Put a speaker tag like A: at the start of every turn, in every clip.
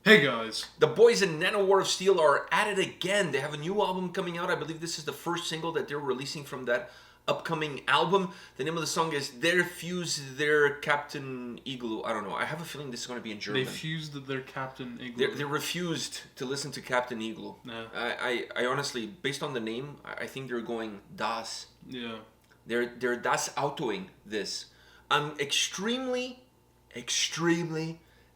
A: Hey guys.
B: The boys in Nanowar of Steel are at it again. They have a new album coming out. I believe this is the first single that they're releasing from that upcoming album. The name of the song is Der Fuse der Kapt'n Iglo. I don't know. I have a feeling this is going to be in German.
A: They fused their Kapt'n Iglo.
B: They refused to listen to Kapt'n Iglo.
A: Yeah.
B: I honestly, based on the name, I think they're going Das.
A: Yeah.
B: They're Das Autoing this. I'm extremely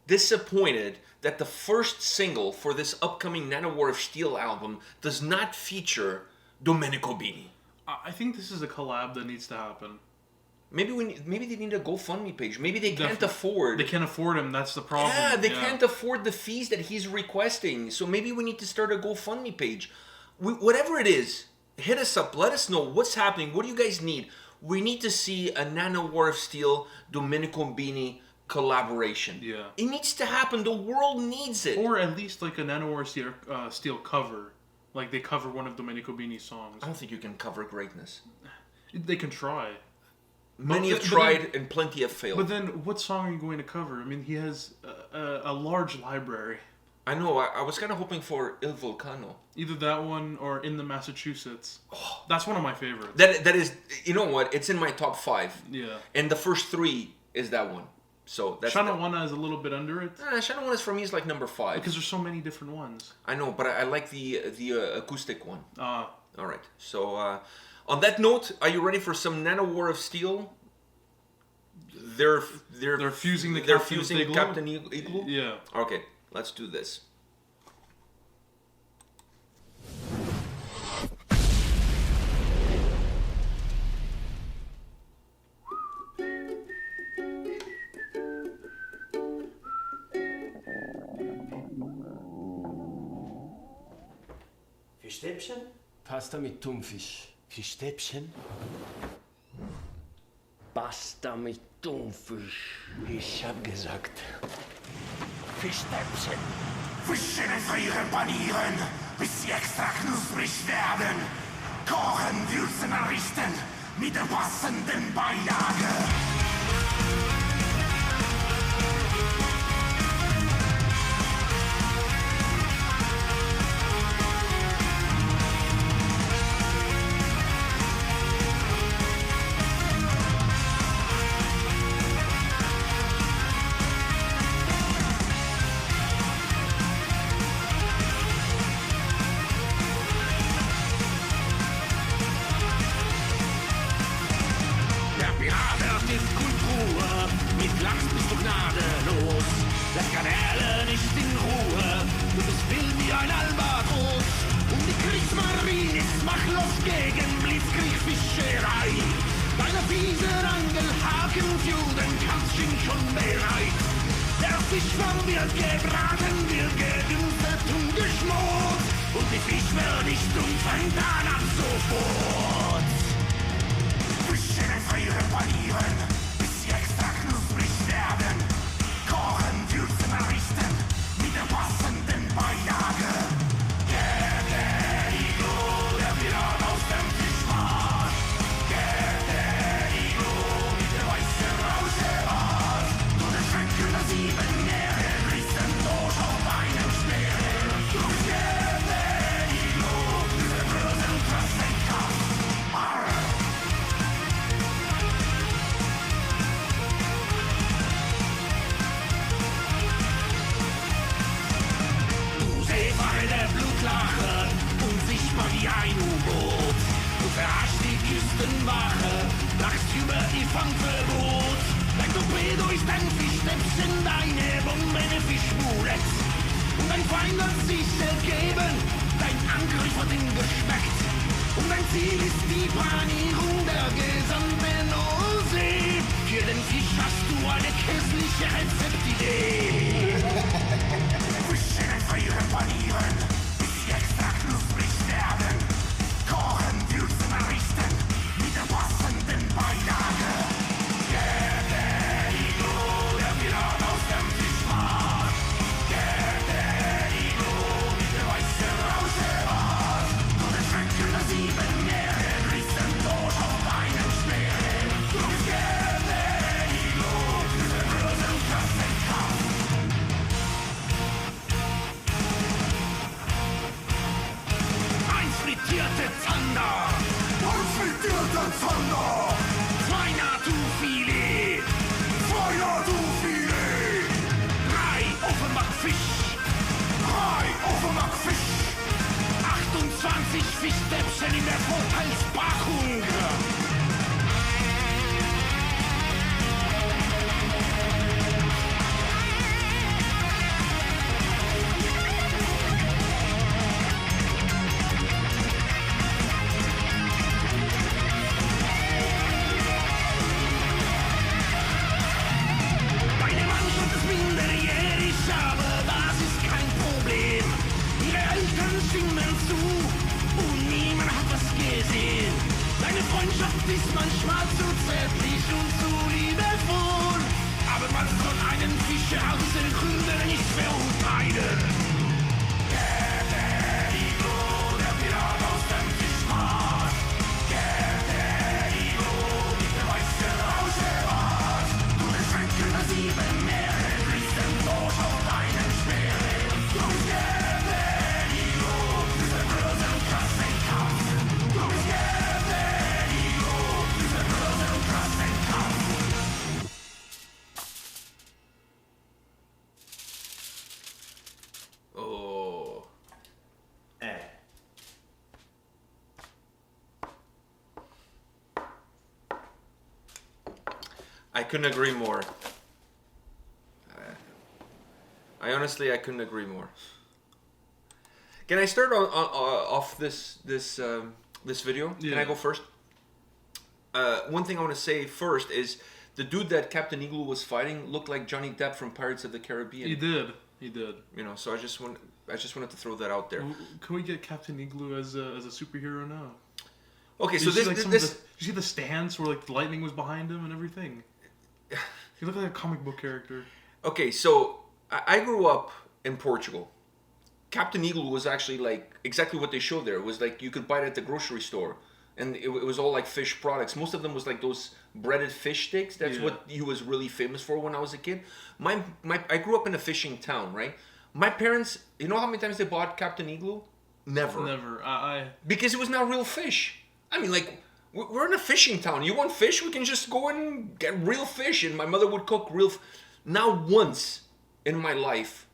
B: disappointed that the first single for this upcoming Nanowar of Steel album does not feature Domenico Bini.
A: I think this is a collab that needs to happen.
B: Maybe they need a GoFundMe page. Maybe they can't afford.
A: They can't afford him. That's the problem.
B: Yeah, they can't afford the fees that he's requesting. So maybe we need to start a GoFundMe page. Whatever it is, hit us up. Let us know what's happening. What do you guys need? We need to see a Nanowar of Steel Domenico Bini collaboration.
A: Yeah.
B: It needs to happen. The world needs it.
A: Or at least like a Nanowar Steel cover. Like they cover one of Domenico Bini's songs.
B: I don't think you can cover greatness.
A: They can try.
B: Many have tried and plenty have failed.
A: But then what song are you going to cover? I mean, he has a large library.
B: I know. I was kind of hoping for Il Vulcano.
A: Either that one or In the Massachusetts. Oh, that's one of my favorites.
B: That is, you know what? It's in my top 5.
A: Yeah.
B: And the first 3 is that one. So that's
A: Shanawana is a little bit under it.
B: Shanawana for me is like number 5
A: because there's so many different ones.
B: I know, but I like the acoustic one.
A: All
B: right. So on that note, are you ready for some Nanowar of Steel? They're
A: fusing the
B: Kapt'n Iglo.
A: Yeah.
B: Okay, let's do this.
C: Fischstäbchen?
D: Pasta mit Thunfisch.
C: Fischstäbchen?
D: Pasta mit Thunfisch.
C: Ich hab gesagt.
E: Fischstäbchen. Fischen, Einfrieren, Panieren, bis sie extra knusprig werden. Kochen, Würzen, Anrichten, mit der passenden Beilage. Der Pirat der Tiefkühltruhe, mit Lachs bist du gnadenlos. Lässt Garnelen nicht in Ruhe, du bist wild wie ein Albatros. Und die Kriegsmarine ist machtlos gegen Blitzkrieg-Fischerei. Deine fiesen Angelhaken für den Kampf schon bereit. Der Fischfang wird gebraten, wird gedünstet und geschmort. Und die Fisch wird nicht und fängt an ab sofort. Fischen, Einfrieren, Panieren, bis sie extra knusprig werden. Kochen, Würzen, Anrichten, mit der passenden Beilage. Käpt'n Iglo, der Pirat aus dem Fischmarkt. Käpt'n Iglo, mit der weißen Rauschebart. Durch den Schwenken der 7 Meere, rissen durch auf einem Speer. Durch Käpt'n Iglo, diese bösen Klassenkampf. Blutlache, unsichtbar wie ein U-Boot. Du verarscht die Küstenwache, lachst über die Fangverbot. Dein Torpedo ist ein Fischstäbchen, deine Bombe eine Fischmulett. Und dein Feind wird sich ergeben, dein Angriff hat ihn geschmeckt. Und dein Ziel ist die Panierung der gesamten Ostsee. Für den Fisch hast du eine köstliche Rezeptidee. Fischen, Einfrieren, Panieren, bis sie extra knusprig werden. Kochen, Würzen, Anrichten, mit der passenden Beilage. Käpt'n Iglo, der Pirat aus dem Fischmarkt. Käpt'n Iglo, mit der weißen Rauschebart. Durch den Schwenken der 7 Meere, rissen durch auf einem Speer. Durch Käpt'n Iglo, diese bösen Klassenkampf. Thunder. 2 Naturfilet. 2 Naturfilet. 3 Offenbach-Fisch. 3 Offenbach-Fisch. 28 Fischstäbchen in der Vorteilspackung. Meine Mannschaft ist minderjährig, aber das ist kein Problem. Ihre Eltern stimmen zu und niemand hat was gesehen. Deine Freundschaft ist manchmal zu zärtlich und zu liebevoll. Aber man soll einen Fischer aus diesen Gründen nicht verurteilen. Käpt'n Iglo, der Pirat aus dem Fischmarkt. Käpt'n Iglo, mit der weißen Rauschebart. Du beschränken das 7 Meere, richten durch auf deinen Speeren. Du bist Käpt'n Iglo, dieser böse und krasse Kampf. Du bist Käpt'n Iglo, dieser böse und krasse Kampf.
B: Oh. I couldn't agree more. I honestly, I couldn't agree more. Can I start off this video? Can I
A: Yeah.
B: go first? One thing I want to say first is the dude that Kapt'n Iglo was fighting looked like Johnny Depp from Pirates of the Caribbean.
A: He did. He did.
B: You know, so I just wanted to throw that out there.
A: Can we get Kapt'n Iglo as a superhero now?
B: Okay, so
A: Did you see,
B: this
A: like,
B: this
A: did you see the stance where like the lightning was behind him and everything? He looked like a comic book character.
B: Okay, so I grew up in Portugal. Kapt'n Iglo was actually like exactly what they showed there. It was like you could buy it at the grocery store, and it was all like fish products. Most of them was like those breaded fish sticks. That's
A: Yeah.
B: what he was really famous for when I was a kid. I grew up in a fishing town, right? My parents, you know how many times they bought Kapt'n Iglo? Never.
A: Never.
B: Because it was not real fish. I mean, like, we're in a fishing town. You want fish? We can just go and get real fish. And my mother would cook real... Now, once in my life,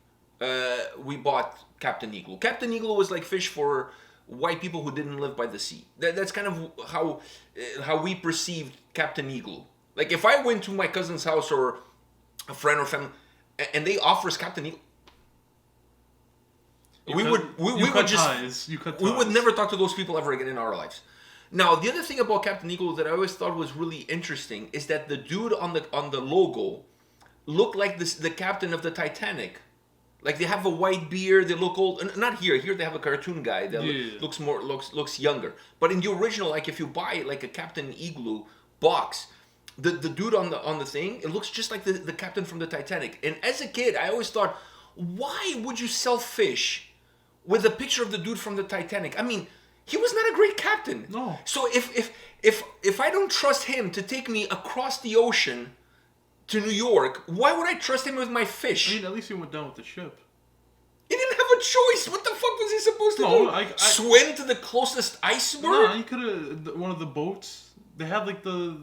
B: we bought Kapt'n Iglo. Kapt'n Iglo was like fish for white people who didn't live by the sea. That's kind of how we perceived Kapt'n Iglo. Like, if I went to my cousin's house or a friend or family, and they offer us Kapt'n Iglo, we would never talk to those people ever again in our lives. Now, the other thing about Kapt'n Iglo that I always thought was really interesting is that the dude on the logo looked like the captain of the Titanic. Like, they have a white beard, they look old. Not here. Here they have a cartoon guy that looks younger. But in the original, like if you buy like a Kapt'n Iglo box, the dude on the thing, it looks just like the captain from the Titanic. And as a kid, I always thought, why would you sell fish with a picture of the dude from the Titanic? I mean, he was not a great captain.
A: No.
B: So if I don't trust him to take me across the ocean to New York, why would I trust him with my fish?
A: I mean, at least he went down with the ship.
B: He didn't have a choice. What the fuck was he supposed to do? Swim to the closest iceberg?
A: No, he could have one of the boats. They had like the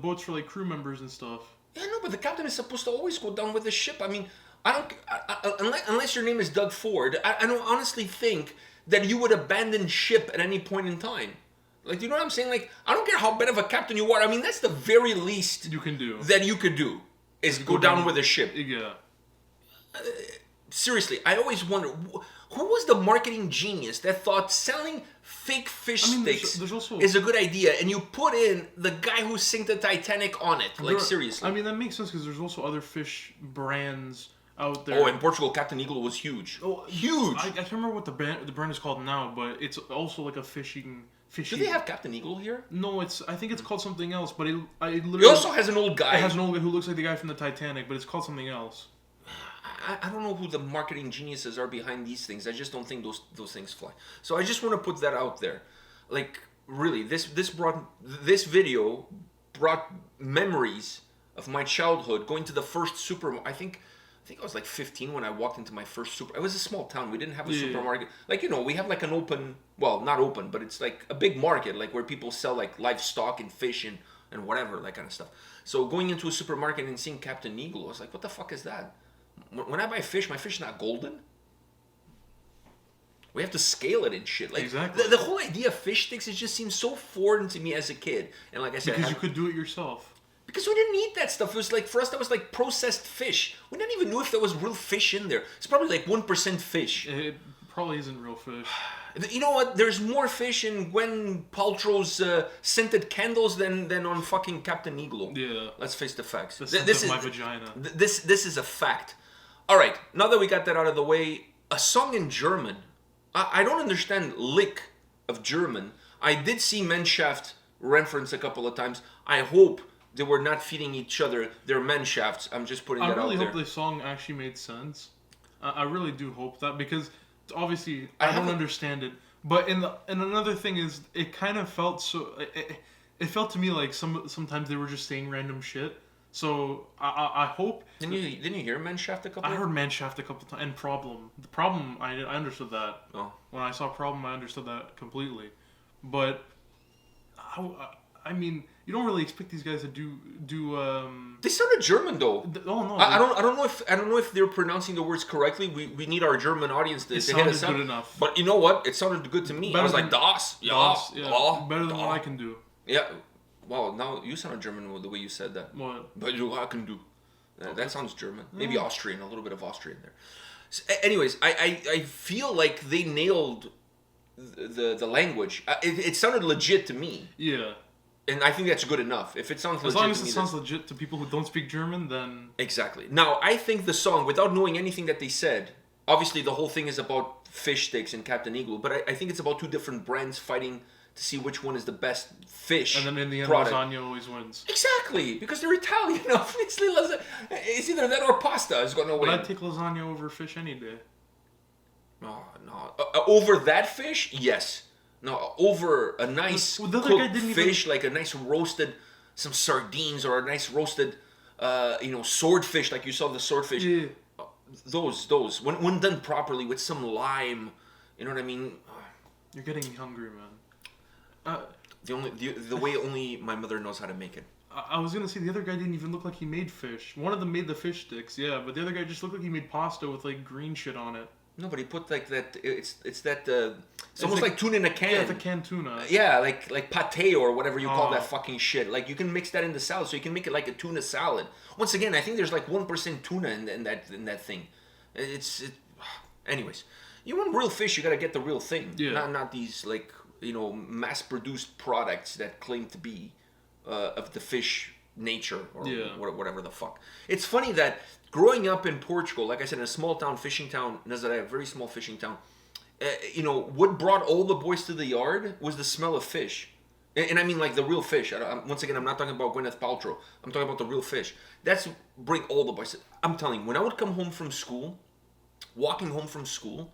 A: boats for like crew members and stuff.
B: Yeah, no, but the captain is supposed to always go down with the ship. I mean, unless your name is Doug Ford, I don't honestly think that you would abandon ship at any point in time. Like, you know what I'm saying? Like, I don't care how bad of a captain you are. I mean, that's the very least
A: You can do.
B: that you could do is go down with a ship.
A: Yeah.
B: Seriously, I always wonder who was the marketing genius that thought selling fake fish sticks
A: there's also,
B: is a good idea, and you put in the guy who sank the Titanic on it. Like, seriously.
A: I mean, that makes sense because there's also other fish brands out there.
B: Oh, in Portugal, Kapt'n Iglo was huge.
A: Oh,
B: Huge.
A: I can't remember what the brand is called now, but it's also like a fishing.
B: Do they have Kapt'n Iglo here?
A: No, I think it's called something else, but it literally.
B: It also has an old guy.
A: It has an old guy who looks like the guy from the Titanic, but it's called something else.
B: I don't know who the marketing geniuses are behind these things. I just don't think those things fly. So I just want to put that out there. Like, really, this video brought memories of my childhood going to the first think I was like 15 when I walked into my first super. It was a small town. We didn't have a
A: Yeah.
B: supermarket. Like, you know, we have like an open, well, not open, but it's like a big market, like where people sell like livestock and fish and whatever, that kind of stuff. So going into a supermarket and seeing Kapt'n Iglo, I was like, what the fuck is that? When I buy fish, my fish is not golden. We have to scale it and shit. Like,
A: Exactly.
B: the whole idea of fish sticks, it just seems so foreign to me as a kid. And like I said,
A: Because you could do it yourself.
B: because we didn't eat that stuff. It was like, for us, that was like processed fish. We didn't even know if there was real fish in there. It's probably like 1% fish.
A: It probably isn't real fish.
B: You know what? There's more fish in Gwen Paltrow's scented candles than on fucking Kapt'n Iglo.
A: Yeah.
B: Let's face the facts.
A: The scent of my vagina.
B: This is a fact. All right. Now that we got that out of the way, a song in German. I don't understand lick of German. I did see Menschaft reference a couple of times. I hope they were not feeding each other their menschafts. I'm just putting
A: I
B: that
A: really
B: out there.
A: hope the song actually made sense. I really do hope that, because obviously
B: I
A: I don't
B: haven't-
A: understand it. But and another thing is, it kind of felt so. It felt to me like sometimes they were just saying random shit. So I hope.
B: Didn't you hear Menschaft a couple?
A: I heard Manshaft a couple times, and Problem. The Problem, I understood that.
B: Oh.
A: When I saw Problem, I understood that completely. But I mean, you don't really expect these guys to do.
B: They sounded German though.
A: Oh no!
B: I don't know if they're pronouncing the words correctly. We need our German audience to hit
A: sounded
B: us up.
A: good enough.
B: But you know what? It sounded good to me. I
A: Better
B: was like,
A: than-
B: Das, ja,
A: Das, yeah,
B: ja,
A: better than
B: da.
A: what I can do.
B: Yeah. Wow, now you sound German with the way you said that.
A: What?
B: But you I can do. That sounds German. Maybe Austrian, a little bit of Austrian there. So, anyways, I feel like they nailed the language. It sounded legit to me.
A: Yeah.
B: And I think that's good enough. If it sounds legit
A: As long as
B: to
A: it
B: me,
A: sounds
B: that's-
A: legit to people who don't speak German, then
B: Exactly. Now, I think the song, without knowing anything that they said, obviously the whole thing is about fish sticks and Kapt'n Iglo, but I think it's about two different brands fighting to see which one is the best fish
A: and then in the end,
B: product.
A: lasagna always wins.
B: Exactly, because they're Italian. Obviously, it's either that or pasta is going to
A: But
B: win.
A: I'd take lasagna over fish any day.
B: No. Over that fish, yes. No, over a nice
A: Well, the other guy
B: cooked
A: didn't
B: fish, like a nice roasted, some sardines or a nice roasted, swordfish, like you saw the swordfish.
A: Yeah.
B: Those when done properly with some lime, you know what I mean.
A: You're getting hungry, man.
B: The way only my mother knows how to make it.
A: I was gonna say the other guy didn't even look like he made fish. One of them made the fish sticks, yeah, but the other guy just looked like he made pasta with like green shit on it.
B: No, but he put like that. It's that. It's almost
A: like-
B: like tuna in a can.
A: Yeah, the canned tuna.
B: Yeah, like pate or whatever you call
A: Oh.
B: that fucking shit. Like you can mix that in the salad, so you can make it like a tuna salad. Once again, I think there's like 1% tuna in that thing. Anyways, you want real fish, you gotta get the real thing.
A: Yeah.
B: Not these like mass-produced products that claim to be of the fish nature or
A: Yeah.
B: whatever the fuck. It's funny that growing up in Portugal, like I said, in a small town, fishing town, Nazaré, a very small fishing town. What brought all the boys to the yard was the smell of fish. And I mean like the real fish. Once again, I'm not talking about Gwyneth Paltrow. I'm talking about the real fish. That's bring all the boys. I'm telling you, when I would come home from school, walking home from school,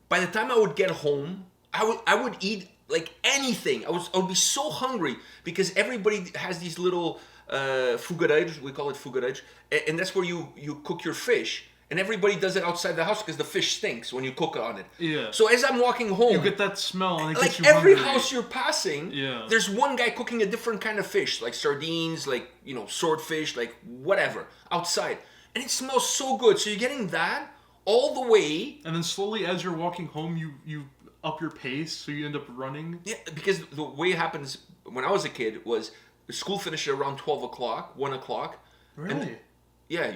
B: by the time I would get home, I would eat like anything. I would be so hungry because everybody has these little fogareiros, we call it fogareiros, and that's where you cook your fish. And everybody does it outside the house because the fish stinks when you cook on it.
A: Yeah.
B: So as I'm walking home,
A: You get that smell and it gets
B: like
A: you
B: every
A: hungry.
B: house you're passing,
A: Yeah.
B: there's one guy cooking a different kind of fish, like sardines, like swordfish, like whatever, outside. And it smells so good. So you're getting that all the way.
A: And then slowly as you're walking home, you up your pace, so you end up running.
B: Yeah, because the way it happens when I was a kid was school finished at around 12 o'clock, 1 o'clock.
A: Really?
B: Yeah,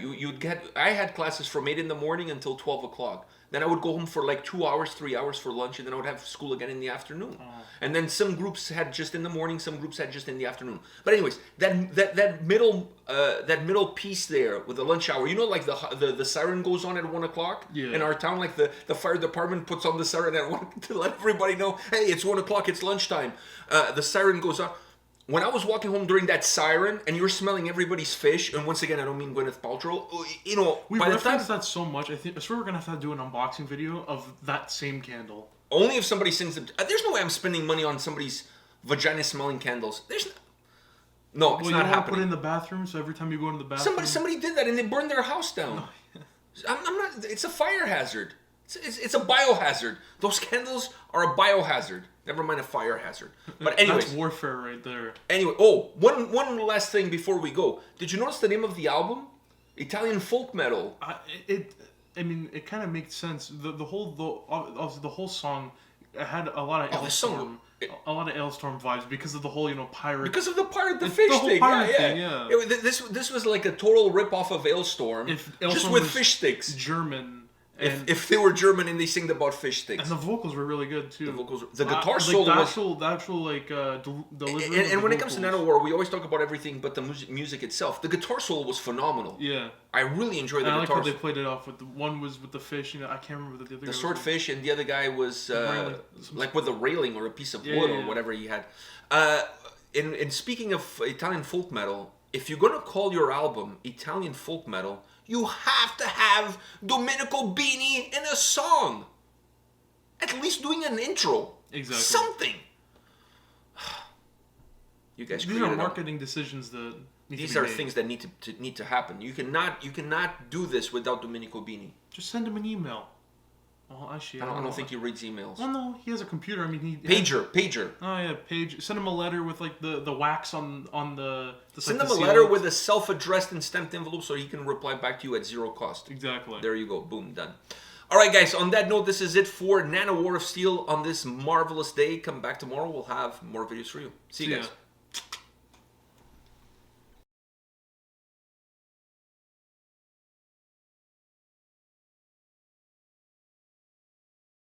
B: I had classes from 8 in the morning until 12 o'clock. Then I would go home for like 2 hours, 3 hours for lunch, and then I would have school again in the afternoon. And then some groups had just in the morning, some groups had just in the afternoon. But anyways, that middle piece there with the lunch hour, like the siren goes on at 1 o'clock
A: Yeah.
B: in our town, like the fire department puts on the siren at 1 to let everybody know, hey, it's 1 o'clock, it's lunchtime. The siren goes on. When I was walking home during that siren, and you're smelling everybody's fish, and once again, I don't mean Gwyneth Paltrow,
A: We
B: by the time,
A: referenced that so much. I swear we're gonna have to do an unboxing video of that same candle.
B: only if somebody sends them. There's no way I'm spending money on somebody's vagina-smelling candles. No, it's
A: Well, you
B: not
A: want to put it
B: happening.
A: in the bathroom, so every time you go into the bathroom,
B: Somebody did that, and they burned their house down. I'm not. It's a fire hazard. It's a biohazard. Those candles are a biohazard. Never mind a fire hazard. But anyways,
A: That's warfare right there.
B: anyway. One last thing before we go. Did you notice the name of the album? Italian folk metal.
A: I mean, it kind of makes sense. The whole song had a lot of a lot of Ailstorm vibes because of the whole pirate.
B: Because of the fish
A: the whole
B: thing.
A: pirate
B: Yeah.
A: thing, yeah.
B: This was like a total rip off of Ailstorm,
A: If
B: just
A: Ailstorm
B: with
A: was
B: fish sticks.
A: German. And,
B: If they were German and they sing about fish sticks.
A: and the vocals were really good too.
B: The guitar solo
A: the
B: was...
A: actual delivery.
B: And when it comes to Nanowar, we always talk about everything but the music itself. The guitar solo was phenomenal.
A: Yeah.
B: I really enjoyed the
A: And I like
B: guitar
A: how they
B: solo.
A: played it off with one was with the fish. I can't remember the other.
B: The
A: guy
B: swordfish, and the other guy was
A: railing.
B: like with a railing or a piece of wood or whatever he had. And speaking of Italian folk metal, if you're gonna call your album Italian folk metal, you have to have Domenico Bini in a song. At least doing an intro.
A: Exactly.
B: Something. You guys
A: These
B: created
A: are
B: a-
A: marketing decisions that need
B: These
A: to be
B: are
A: made.
B: things that need to happen. You cannot do this without Domenico Bini.
A: Just send him an email. Oh, actually,
B: I don't think he reads emails.
A: Well, no, he has a computer. I mean, he
B: Pager.
A: Oh yeah, page. Send him a letter with like the wax on the.
B: Send
A: like
B: him
A: the
B: a letter
A: seal.
B: with a self-addressed and stamped envelope so he can reply back to you at zero cost.
A: Exactly.
B: There you go. Boom, done. All right, guys. On that note, this is it for Nanowar of Steel on this marvelous day. Come back tomorrow. We'll have more videos for you. See you guys.
A: ya.